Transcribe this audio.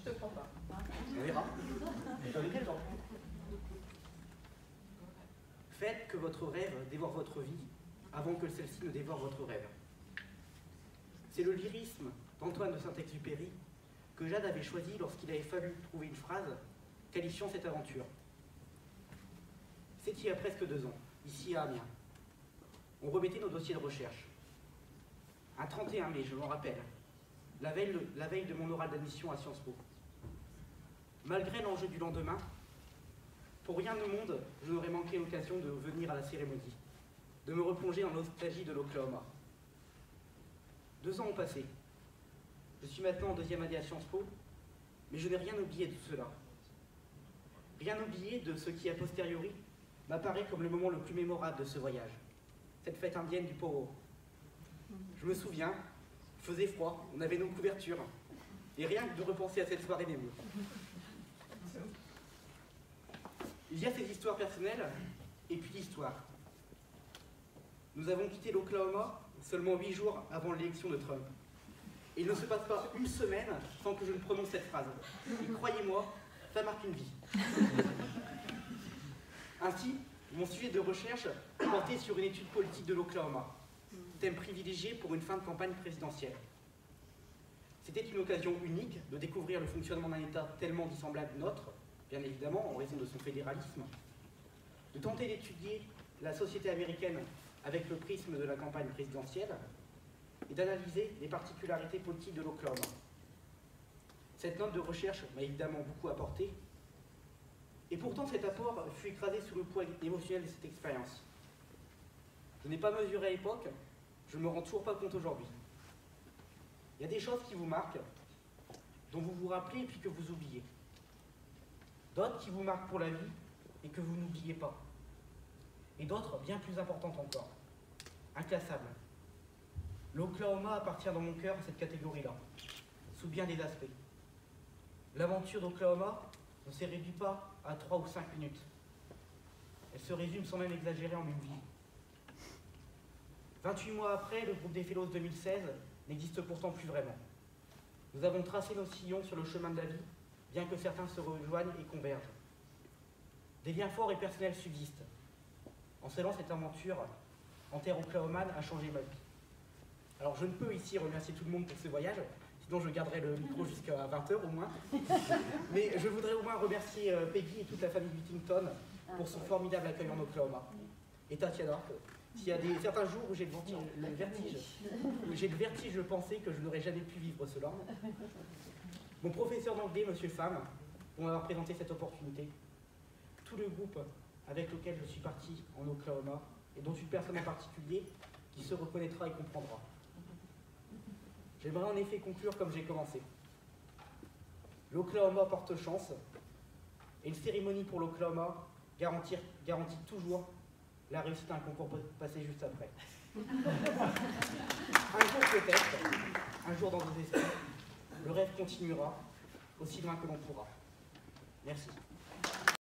Je te crois pas. On verra. J'en ai quel temps. Faites que votre rêve dévore votre vie avant que celle-ci ne dévore votre rêve. C'est le lyrisme d'Antoine de Saint-Exupéry que Jade avait choisi lorsqu'il avait fallu trouver une phrase qualifiant cette aventure. C'est il y a presque 2 ans, ici à Amiens. On remettait nos dossiers de recherche. Un 31 mai, je m'en rappelle, la veille de mon oral d'admission à Sciences Po. Malgré l'enjeu du lendemain, pour rien au monde, je n'aurais manqué l'occasion de venir à la cérémonie, de me replonger en nostalgie de l'Oklahoma. 2 ans ont passé. Je suis maintenant en 2e année à Sciences Po, mais je n'ai rien oublié de tout cela. Rien oublié de ce qui, a posteriori, m'apparaît comme le moment le plus mémorable de ce voyage, cette fête indienne du Poro. Je me souviens, il faisait froid, on avait nos couvertures, et rien que de repenser à cette soirée m'émeut. Il y a ces histoires personnelles, et puis l'histoire. Nous avons quitté l'Oklahoma seulement 8 jours avant l'élection de Trump. Et il ne se passe pas une semaine sans que je ne prononce cette phrase. Et croyez-moi, ça marque une vie. Ainsi, mon sujet de recherche portait sur une étude politique de l'Oklahoma, thème privilégié pour une fin de campagne présidentielle. C'était une occasion unique de découvrir le fonctionnement d'un État tellement dissemblable du nôtre, bien évidemment en raison de son fédéralisme, de tenter d'étudier la société américaine avec le prisme de la campagne présidentielle et d'analyser les particularités politiques de l'Oklahoma. Cette note de recherche m'a évidemment beaucoup apporté, et pourtant cet apport fut écrasé sous le poids émotionnel de cette expérience. Je n'ai pas mesuré à l'époque, je ne me rends toujours pas compte aujourd'hui. Il y a des choses qui vous marquent, dont vous vous rappelez et puis que vous oubliez. D'autres qui vous marquent pour la vie et que vous n'oubliez pas. Et d'autres bien plus importantes encore, inclassables. L'Oklahoma appartient dans mon cœur à cette catégorie-là, sous bien des aspects. L'aventure d'Oklahoma ne se réduit pas à 3 ou 5 minutes. Elle se résume sans même exagérer en une vie. 28 mois après, le groupe des Fellows 2016 n'existe pourtant plus vraiment. Nous avons tracé nos sillons sur le chemin de la vie, bien que certains se rejoignent et convergent. Des liens forts et personnels subsistent. En scellant cette aventure en terre oklahomane a changé ma vie. Alors je ne peux ici remercier tout le monde pour ce voyage, sinon je garderai le micro jusqu'à 20h au moins. Mais je voudrais au moins remercier Peggy et toute la famille Whittington pour son formidable accueil en Oklahoma. Et Tatiana, s'il y a certains jours où j'ai le vertige de penser que je n'aurais jamais pu vivre cela. Mon professeur d'anglais, M. Pham, pour m'avoir présenté cette opportunité. Tout le groupe avec lequel je suis parti en Oklahoma, et dont une personne en particulier qui se reconnaîtra et comprendra. J'aimerais en effet conclure comme j'ai commencé. L'Oklahoma porte chance, et une cérémonie pour l'Oklahoma garantit toujours la réussite à un concours passé juste après. Un jour peut-être, un jour dans nos esprits, le rêve continuera, aussi loin que l'on pourra. Merci.